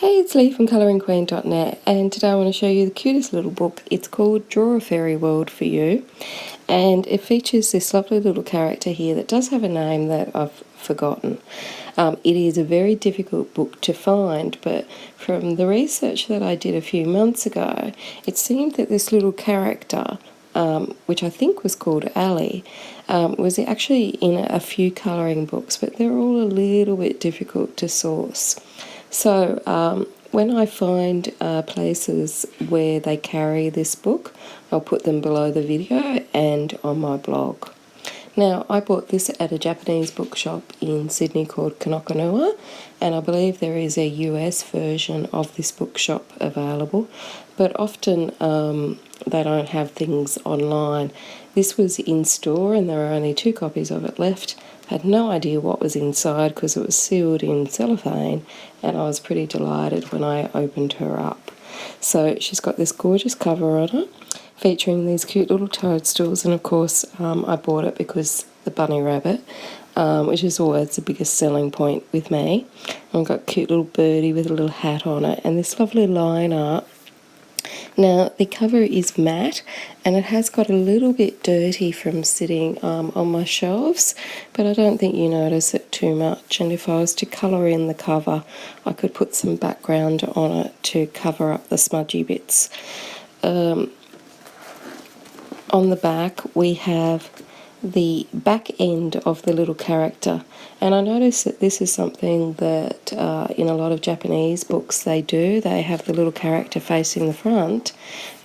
Hey, it's Lee from colouringqueen.net, and today I want to show you the cutest little book. It's called Draw a Fairy World for You, and it features this lovely little character here that does have a name that I've forgotten. It is a very difficult book to find, but from the research that I did a few months ago, it seemed that this little character, which I think was called Ali, was actually in a few colouring books, but they're all a little bit difficult to source. So when I find places where they carry this book, I'll put them below the video and on my blog. Now, I bought this at a Japanese bookshop in Sydney called Kanokanua, and I believe there is a US version of this bookshop available, but often they don't have things online. This was in store and there are only 2 copies of it left. I had no idea what was inside because it was sealed in cellophane, and I was pretty delighted when I opened her up. So she's got this gorgeous cover on it, featuring these cute little toadstools, and of course I bought it because the bunny rabbit, which is always the biggest selling point with me. I've got a cute little birdie with a little hat on it, and this lovely line art. Now, the cover is matte, and it has got a little bit dirty from sitting on my shelves, but I don't think you notice it too much. And if I was to colour in the cover, I could put some background on it to cover up the smudgy bits. On the back, we have the back end of the little character, and I noticed that this is something that in a lot of Japanese books they do. They have the little character facing the front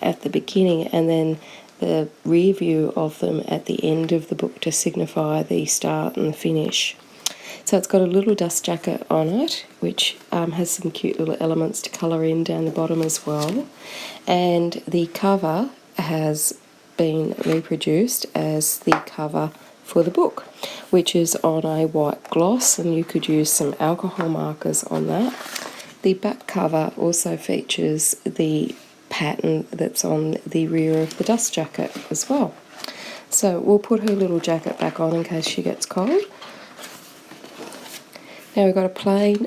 at the beginning and then the rear view of them at the end of the book to signify the start and the finish. So it's got a little dust jacket on it, which has some cute little elements to colour in down the bottom as well, and the cover has been reproduced as the cover for the book, which is on a white gloss, and you could use some alcohol markers on that. The back cover also features the pattern that's on the rear of the dust jacket as well. So we'll put her little jacket back on in case she gets cold. Now we've got a plain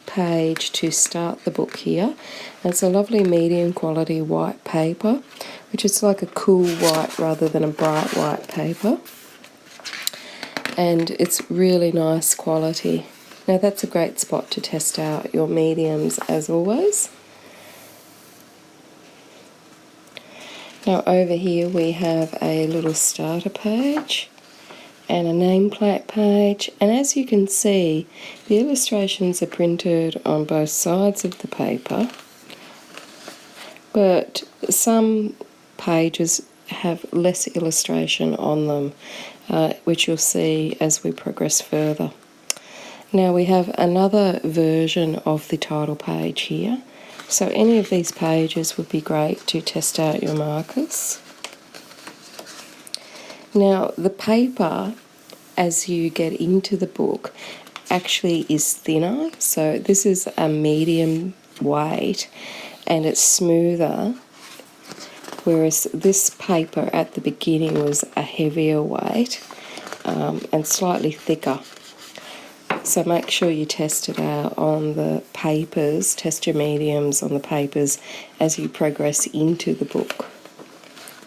page to start the book here. And it's a lovely medium quality white paper, which is like a cool white rather than a bright white paper. And it's really nice quality. Now that's a great spot to test out your mediums as always. Now over here we have a little starter page and a nameplate page, and as you can see, the illustrations are printed on both sides of the paper, but some pages have less illustration on them, which you'll see as we progress further. Now we have another version of the title page here, so any of these pages would be great to test out your markers. Now the paper, as you get into the book, actually is thinner, so this is a medium weight and it's smoother, whereas this paper at the beginning was a heavier weight and slightly thicker. So make sure you test it out on the papers, test your mediums on the papers as you progress into the book,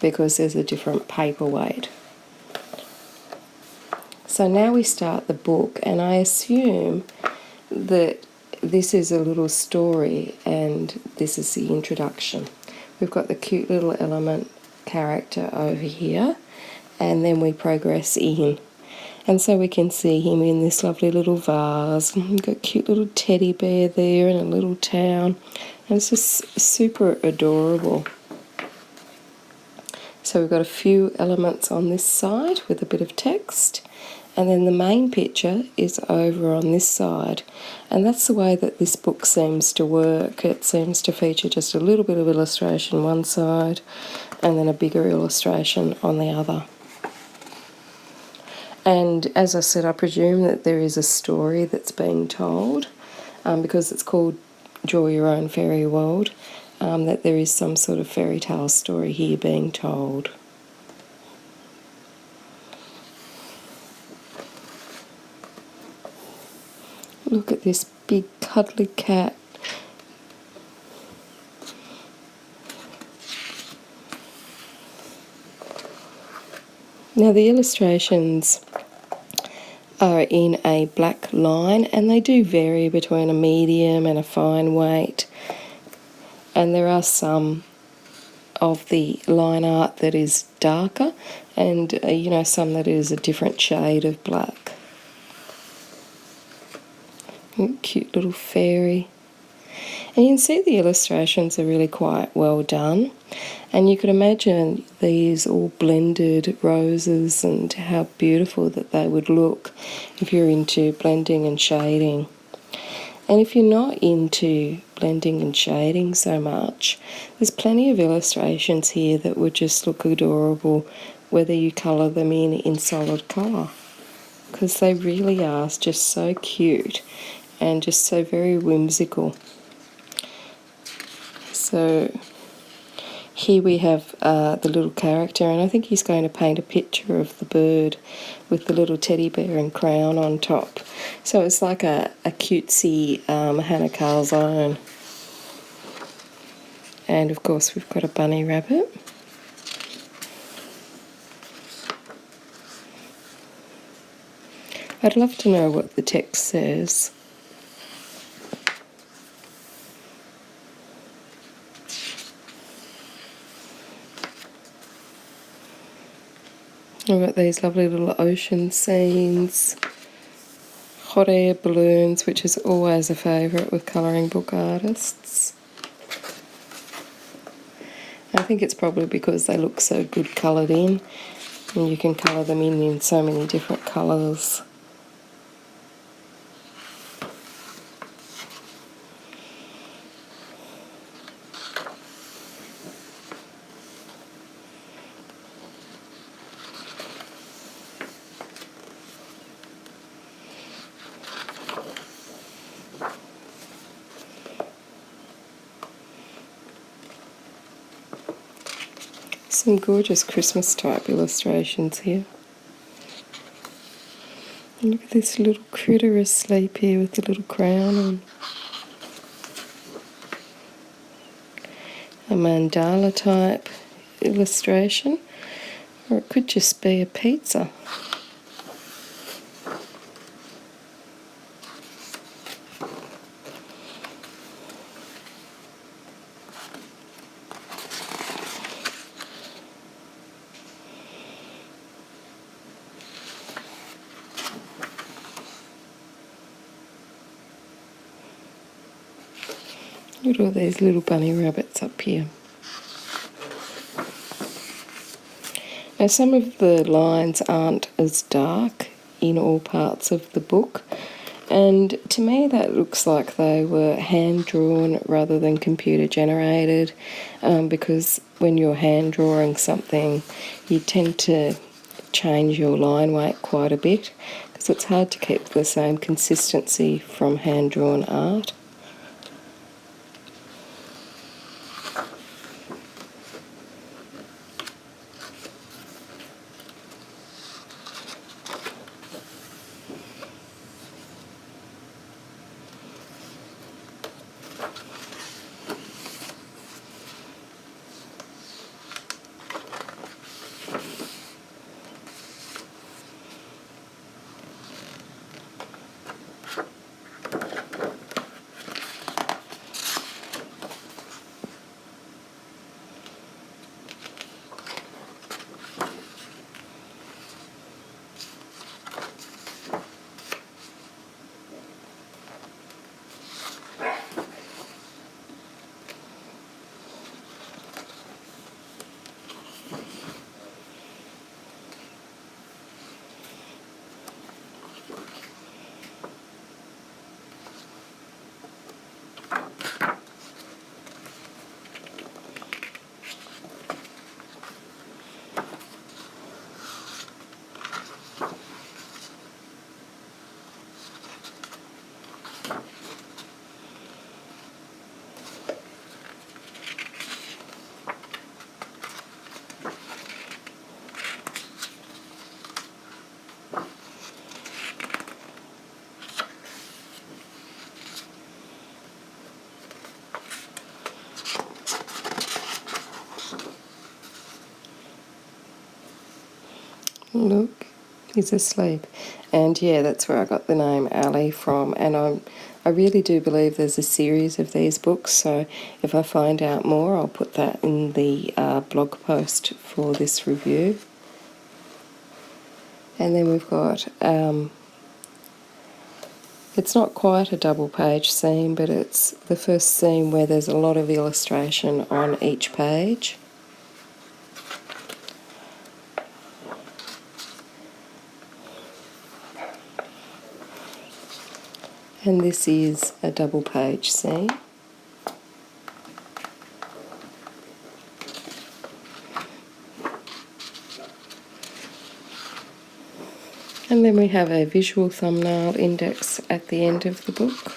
because there's a different paper weight. So now we start the book, and I assume that this is a little story and this is the introduction. We've got the cute little element character over here, and then we progress in. And so we can see him in this lovely little vase. We've got a cute little teddy bear there and a little town, and it's just super adorable. So we've got a few elements on this side with a bit of text, and then the main picture is over on this side, and that's the way that this book seems to work. It seems to feature just a little bit of illustration one side and then a bigger illustration on the other. And as I said, I presume that there is a story that's being told, because it's called Draw Your Own Fairy World, that there is some sort of fairy tale story here being told. Look at this big cuddly cat Now the illustrations are in a black line, and they do vary between a medium and a fine weight, and there are some of the line art that is darker, and some that is a different shade of black. Cute little fairy. And you can see the illustrations are really quite well done, and you could imagine these all blended roses and how beautiful that they would look if you're into blending and shading. And if you're not into blending and shading so much, there's plenty of illustrations here that would just look adorable whether you colour them in solid colour, because they really are just so cute and just so very whimsical. So here we have the little character, and I think he's going to paint a picture of the bird with the little teddy bear and crown on top. So it's like a cutesy Hannah Carl's own. And of course we've got a bunny rabbit. I'd love to know what the text says. We've got these lovely little ocean scenes, hot air balloons, which is always a favourite with colouring book artists. I think it's probably because they look so good coloured in, and you can colour them in so many different colours. Some gorgeous Christmas type illustrations here. And look at this little critter asleep here with the little crown on. A mandala type illustration, or it could just be a pizza. Look at all these little bunny rabbits up here. Now some of the lines aren't as dark in all parts of the book, and to me that looks like they were hand-drawn rather than computer-generated, because when you're hand-drawing something you tend to change your line weight quite a bit, because it's hard to keep the same consistency from hand-drawn art. Look, he's asleep. And yeah, that's where I got the name Ali from. And I really do believe there's a series of these books, so if I find out more, I'll put that in the blog post for this review. And then we've got, it's not quite a double page seam, but it's the first seam where there's a lot of illustration on each page. And this is a double page seam. And then we have a visual thumbnail index at the end of the book.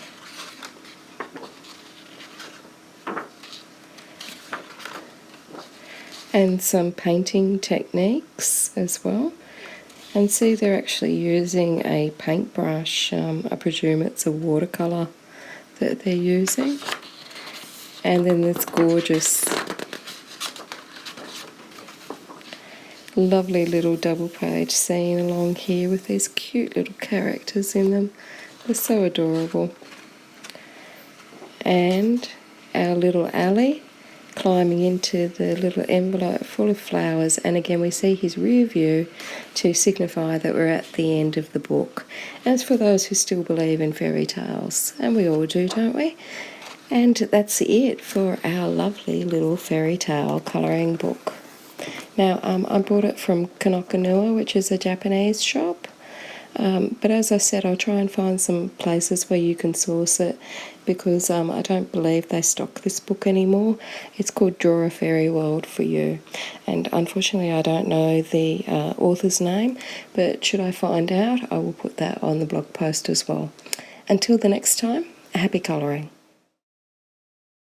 And some painting techniques as well. And see, they're actually using a paintbrush. I presume it's a watercolour that they're using. And then this gorgeous, lovely little double page scene along here with these cute little characters in them. They're so adorable. And our little Ali climbing into the little envelope full of flowers, and again we see his rear view to signify that we're at the end of the book. As for those who still believe in fairy tales, and we all do, don't we? And that's it for our lovely little fairy tale colouring book. Now, I bought it from Kanokanua, which is a Japanese shop. But as I said, I'll try and find some places where you can source it, because I don't believe they stock this book anymore. It's called Draw a Fairy World for You. And unfortunately, I don't know the author's name, but should I find out, I will put that on the blog post as well. Until the next time, happy colouring.